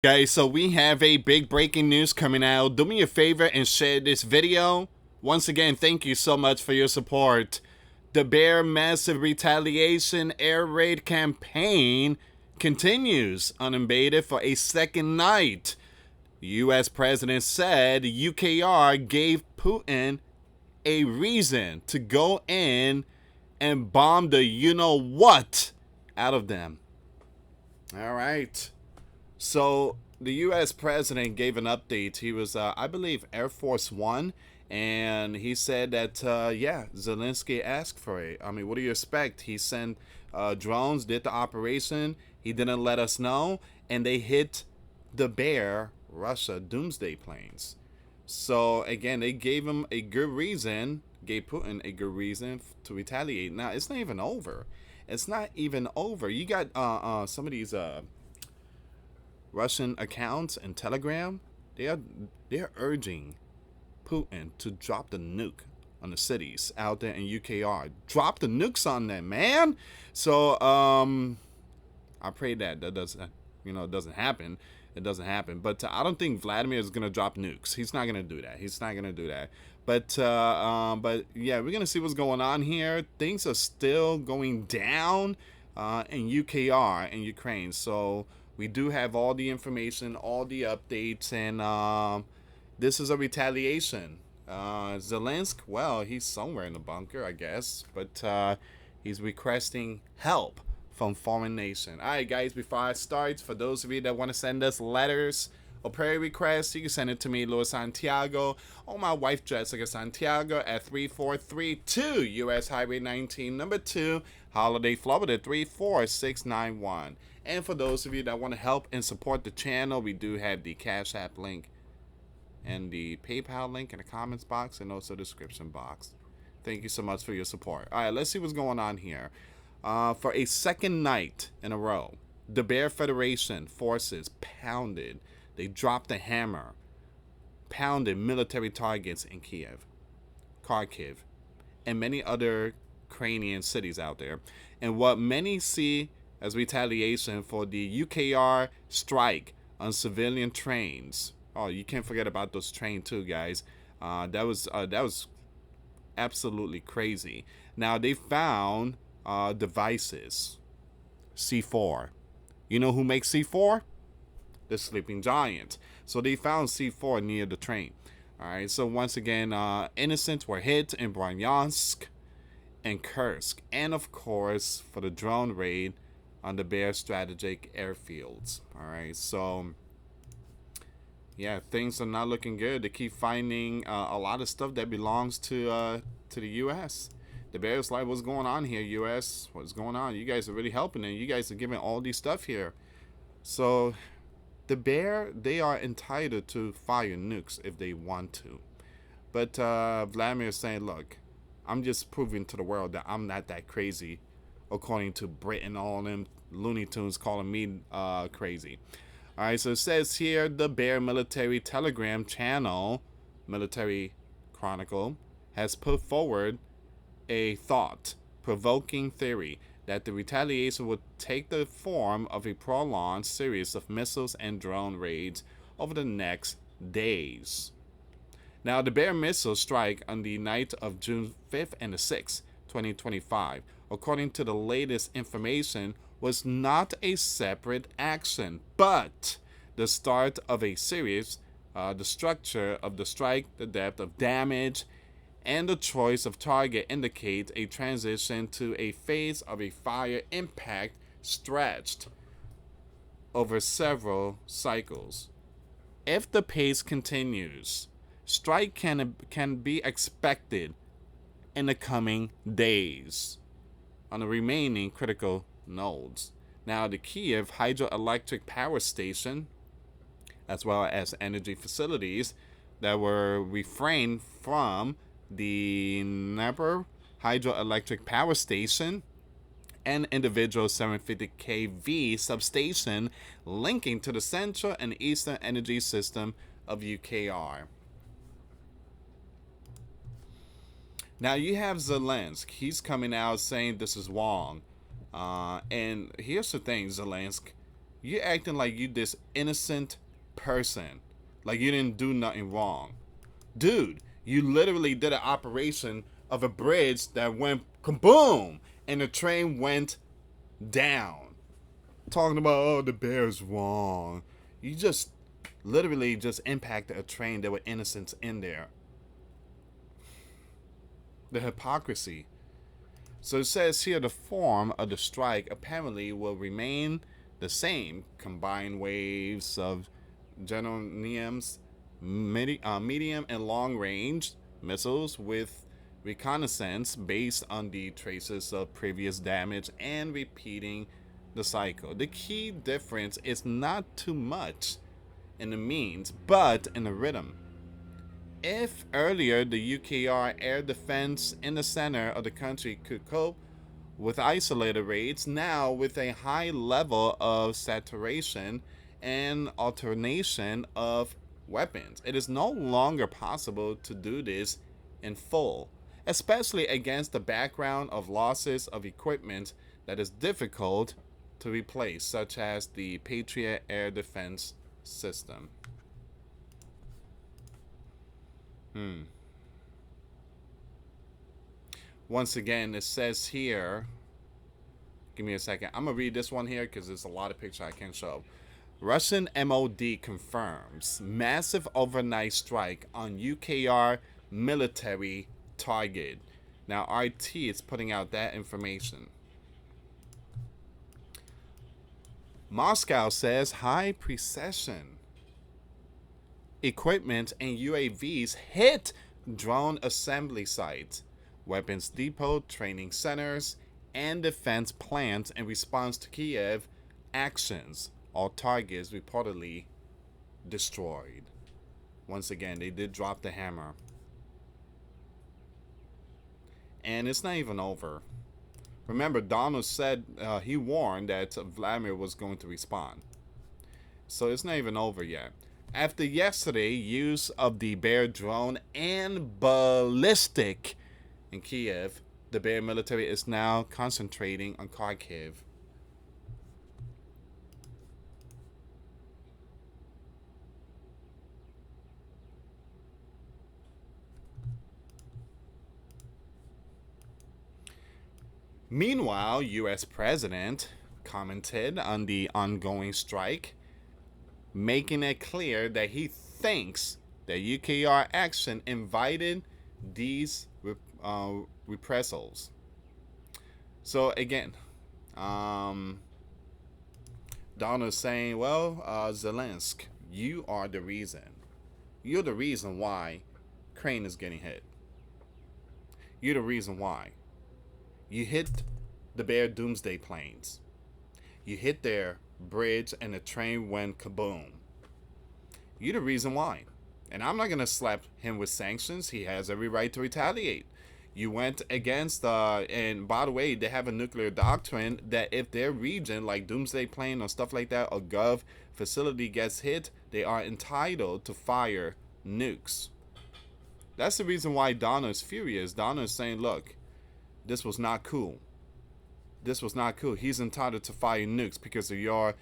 Guys, so we have a big breaking news coming out. Do me a favor and share this video. Once again, thank you so much for your support. The Bear massive retaliation air raid campaign continues unabated for a second night. The US president said UKR gave Putin a reason to go in and bomb the you-know-what out of them. All right. So the U.S. president gave an update. He was, I believe, Air Force One, and he said that, yeah, Zelensky asked for it. I mean, what do you expect? He sent drones, did the operation. He didn't let us know, and they hit the Bear Russia doomsday planes. So again, they gave him a good reason, gave Putin a good reason to retaliate. Now it's not even over. It's not even over. You got some of these Russian accounts and Telegram, they're urging Putin to drop the nuke on the cities out there in UKR. Drop the nukes on them, man. So I pray that doesn't doesn't happen. It doesn't happen. But I don't think Vladimir is gonna drop nukes. He's not gonna do that. He's not gonna do that. But yeah, we're gonna see what's going on here. Things are still going down in UKR in Ukraine. So we do have all the information, all the updates, and this is a retaliation. Zelensky, well, he's somewhere in the bunker, I guess, but he's requesting help from foreign nation. All right, guys, before I start, for those of you that want to send us letters or prayer requests, you can send it to me, US Santiago, or my wife, Jessica Santiago, at 3432 US Highway 19, number 2, Holiday, Florida, 34691. And for those of you that want to help and support the channel, we do have the Cash App link and the PayPal link in the comments box and also the description box. Thank you so much for your support. All right, let's see what's going on here. For a second night in a row, the Bear Federation forces pounded. They dropped the hammer, pounded military targets in Kiev, Kharkiv, and many other Ukrainian cities out there. And what many see as retaliation for the UKR strike on civilian trains. Oh, you can't forget about those trains too, guys. That was absolutely crazy. Now they found devices, C4. You know who makes C4? The Sleeping Giant. So they found C4 near the train. All right. So once again, innocents were hit in Bryansk and Kursk, and of course for the drone raid on the Bear strategic airfields. All right, so yeah, things are not looking good. They keep finding a lot of stuff that belongs to the U.S. The Bear's like, what's going on here, U.S.? What's going on? You guys are really helping, and you guys are giving all these stuff here. So the Bear, they are entitled to fire nukes if they want to. But Vladimir is saying, look, I'm just proving to the world that I'm not that crazy, according to Britain, all them Looney Tunes calling me crazy. All right, so it says here, the Bear Military Telegram channel, Military Chronicle, has put forward a thought-provoking theory that the retaliation would take the form of a prolonged series of missiles and drone raids over the next days. Now, the Bear missile strike on the night of June 5th and the 6th, 2025, according to the latest information, was not a separate action, but the start of a series. The structure of the strike, the depth of damage, and the choice of target indicate a transition to a phase of a fire impact stretched over several cycles. If the pace continues, strike can be expected in the coming days on the remaining critical nodes. Now, the Kiev hydroelectric power station, as well as energy facilities that were refrained from the Dnepr hydroelectric power station and individual 750 kV substation linking to the central and eastern energy system of UKR. Now you have Zelensky. He's coming out saying this is wrong. And here's the thing, Zelensky. You acting like you this innocent person, like you didn't do nothing wrong, dude. You literally did an operation of a bridge that went kaboom, and the train went down. Talking about, oh, the bear's wrong. You just literally just impacted a train. There were innocents in there. The hypocrisy. So it says here the form of the strike apparently will remain the same. Combined waves of Genoniums, medium and long range missiles with reconnaissance based on the traces of previous damage and repeating the cycle. The key difference is not too much in the means, but in the rhythm. If earlier the UKR air defense in the center of the country could cope with isolated raids, now with a high level of saturation and alternation of weapons, it is no longer possible to do this in full, especially against the background of losses of equipment that is difficult to replace, such as the Patriot air defense system. Once again, it says here, give me a second. I'm going to read this one here because there's a lot of pictures I can't show. Russian MOD confirms massive overnight strike on UKR military target. Now, RT is putting out that information. Moscow says high precision equipment and UAVs hit drone assembly sites, weapons depot, training centers, and defense plants in response to Kiev actions. All targets reportedly destroyed. Once again, they did drop the hammer. And it's not even over. Remember, Donald said he warned that Vladimir was going to respond. So it's not even over yet. After yesterday, use of the Bear drone and ballistic in Kiev, the Bear military is now concentrating on Kharkiv. Meanwhile, US President commented on the ongoing strike, making it clear that he thinks that UKR action invited these reprisals. So again, Donald's saying, well, Zelensky, you are the reason. You're the reason why Ukraine is getting hit. You're the reason why. You hit the Bear Doomsday planes. You hit their bridge and the train went kaboom. You're the reason why. And I'm not going to slap him with sanctions. He has every right to retaliate. You went against, and by the way, they have a nuclear doctrine that if their region, like Doomsday Plane or stuff like that, or Gov facility gets hit, they are entitled to fire nukes. That's the reason why Donna is furious. Donna is saying, look, this was not cool. This was not cool. He's entitled to fire nukes because of your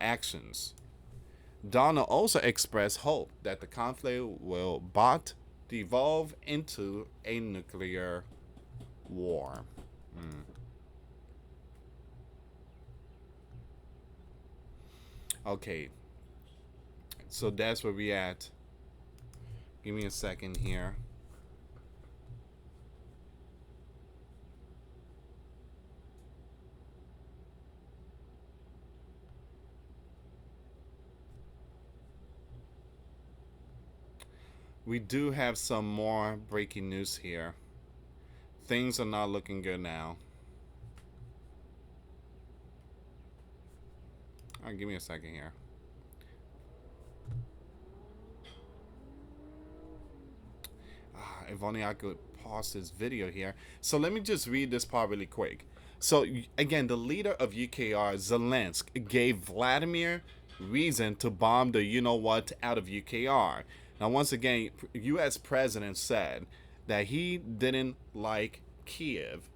actions. Donna also expressed hope that the conflict will devolve into a nuclear war. Okay, so that's where we at. Give me a second here. We do have some more breaking news here. Things are not looking good now. All right, give me a second here. If only I could pause this video here. So let me just read this part really quick. So again, the leader of UKR, Zelensky, gave Vladimir reason to bomb the you-know-what out of UKR. Now, once again, U.S. President said that he didn't like Kiev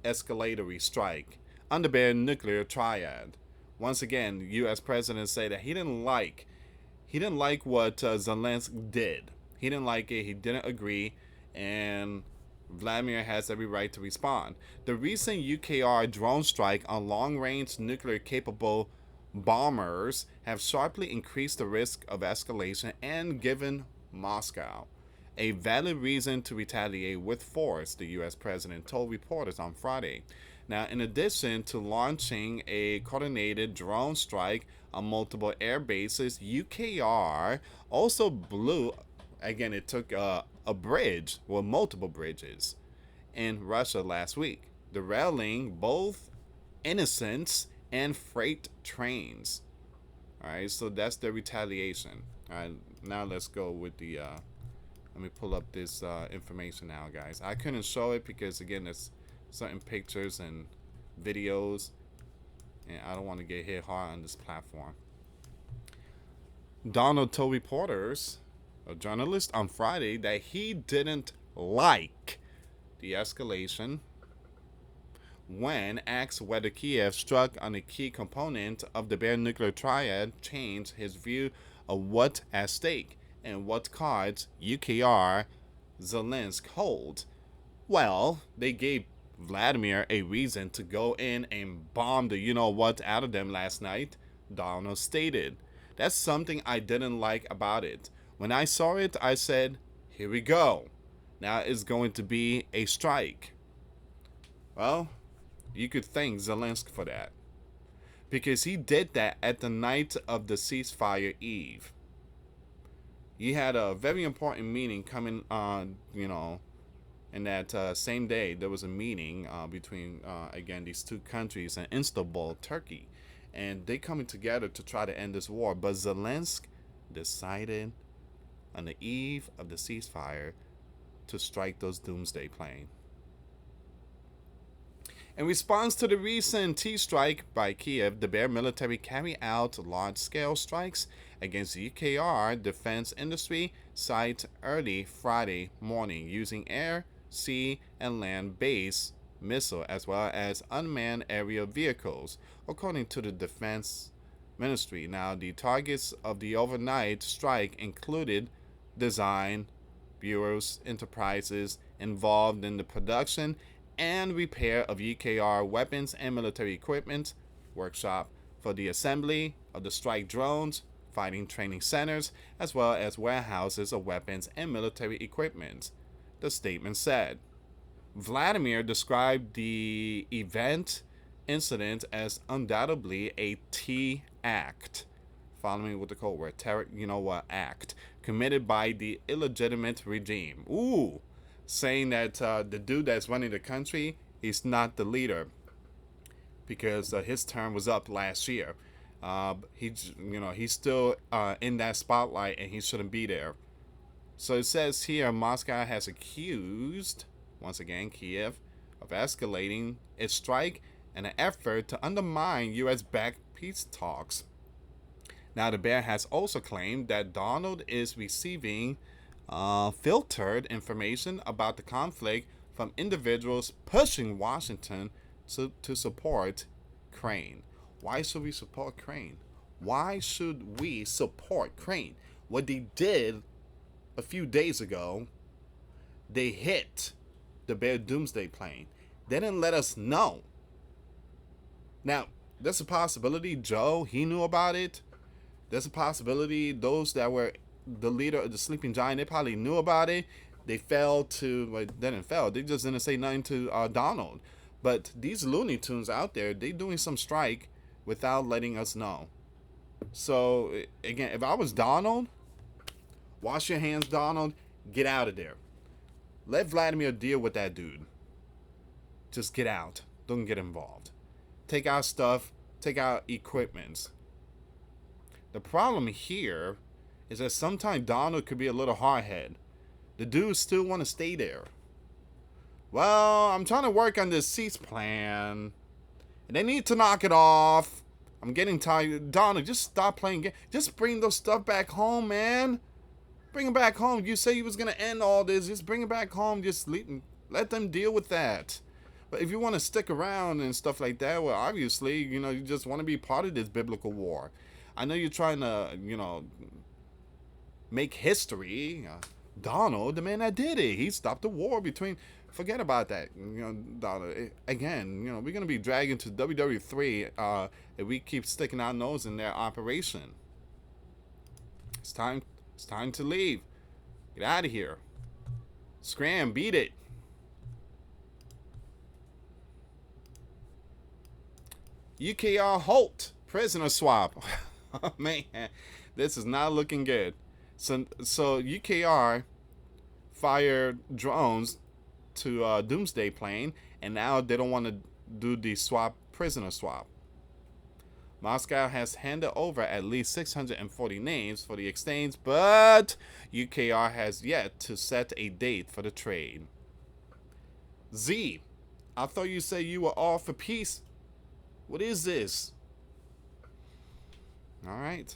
escalatory strike under their nuclear triad, Once again, U.S. president said that he didn't like what Zelensky did. He didn't like it. He didn't agree, and Vladimir has every right to respond. The recent UKR drone strike on long-range nuclear-capable bombers have sharply increased the risk of escalation and given Moscow a valid reason to retaliate with force, the U.S. president told reporters on Friday. Now, in addition to launching a coordinated drone strike on multiple air bases, UKR also blew, again, it took a bridge, well, multiple bridges in Russia last week, derailing both innocents and freight trains. All right, so that's the retaliation. All right, now let's go with the. Let me pull up this information now, guys. I couldn't show it because, again, there's certain pictures and videos, and I don't want to get hit hard on this platform. Donald told reporters, a journalist, on Friday that he didn't like the escalation when asked whether Kiev struck on a key component of the bare nuclear triad, changed his view of what's at stake and what cards UKR Zelensky hold. Well, they gave Vladimir a reason to go in and bomb the you-know-what out of them last night, Donald stated. That's something I didn't like about it. When I saw it, I said, here we go. Now it's going to be a strike. Well, you could thank Zelensky for that, because he did that at the night of the ceasefire eve. He had a very important meeting coming on, and that same day there was a meeting between, again, these two countries in Istanbul, Turkey, and they coming together to try to end this war. But Zelensky decided on the eve of the ceasefire to strike those doomsday planes. In response to the recent T-strike by Kiev, the Bear military carried out large-scale strikes against the UKR defense industry site early Friday morning using air, sea, and land-based missile as well as unmanned aerial vehicles, according to the defense ministry. Now, the targets of the overnight strike included design bureaus, enterprises involved in the production and repair of UKR weapons and military equipment, workshop for the assembly of the strike drones, fighting training centers, as well as warehouses of weapons and military equipment, the statement said. Vladimir described the incident as undoubtedly a T act, following with the code word terror, act, committed by the illegitimate regime. Ooh, saying that the dude that's running the country, he's not the leader because his term was up last year. He's still in that spotlight and he shouldn't be there. So it says here, Moscow has accused, once again, Kiev of escalating its strike in an effort to undermine U.S.-backed peace talks. Now, the Bear has also claimed that Donald is receiving filtered information about the conflict from individuals pushing Washington to support Ukraine. Why should we support Ukraine? Why should we support Ukraine? What they did a few days ago, they hit the Bear Doomsday plane. They didn't let us know. Now, there's a possibility Joe, he knew about it. There's a possibility those that were the leader of the sleeping giant, they probably knew about it. They failed to, well, they didn't fail. They just didn't say nothing to Donald. But these Looney Tunes out there, they doing some strike without letting us know. So, again, if I was Donald, wash your hands, Donald. Get out of there. Let Vladimir deal with that dude. Just get out. Don't get involved. Take our stuff. Take our equipment. The problem here is that sometimes Donald could be a little hardhead. The dudes still want to stay there. Well, I'm trying to work on this cease plan, and they need to knock it off. I'm getting tired. Donald, just stop playing games. Just bring those stuff back home, man. Bring it back home. You say you was going to end all this. Just bring it back home. Just let them deal with that. But if you want to stick around and stuff like that, well, obviously, you just want to be part of this biblical war. I know you're trying to, make history. Donald, the man that did it, he stopped the war between. Forget about that. Donald. Again, we're gonna be dragged into WWE if we keep sticking our nose in their operation. It's time. It's time to leave. Get out of here. Scram, beat it. UKR halt. Prisoner swap. Oh, man, this is not looking good. So UKR fired drones to Doomsday Plane, and now they don't want to do the prisoner swap. Moscow has handed over at least 640 names for the exchange, but UKR has yet to set a date for the trade. Z, I thought you said you were all for peace. What is this? All right.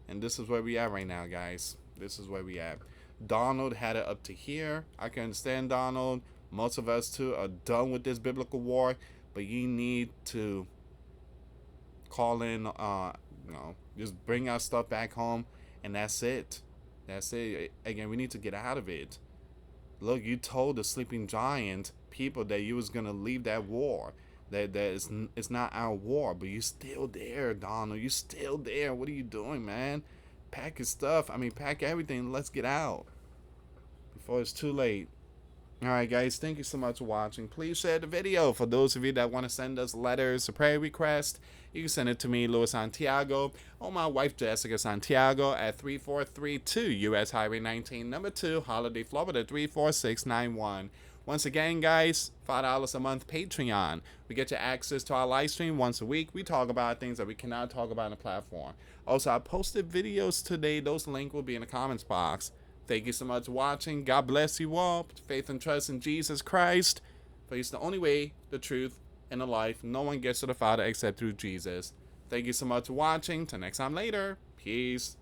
And this is where we at right now, guys. This is where we at. Donald had it up to here. I can understand Donald. Most of us too are done with this biblical war, but you need to call in, just bring our stuff back home, and that's it. That's it. Again, we need to get out of it. Look, you told the sleeping giant people that you was gonna leave that war. That it's not our war, but you're still there, Donald. You're still there. What are you doing, man? Pack your stuff. Pack everything. Let's get out before it's too late. Alright, guys, thank you so much for watching. Please share the video. For those of you that want to send us letters or prayer requests, you can send it to me, US Santiago, or my wife, Jessica Santiago, at 3432 US Highway 19, number 2, Holiday, Florida, 34691. Once again, guys, $5 a month Patreon. We get you access to our live stream once a week. We talk about things that we cannot talk about on the platform. Also, I posted videos today. Those links will be in the comments box. Thank you so much for watching. God bless you all. Faith and trust in Jesus Christ. For He's the only way, the truth, and the life. No one gets to the Father except through Jesus. Thank you so much for watching. Till next time later. Peace.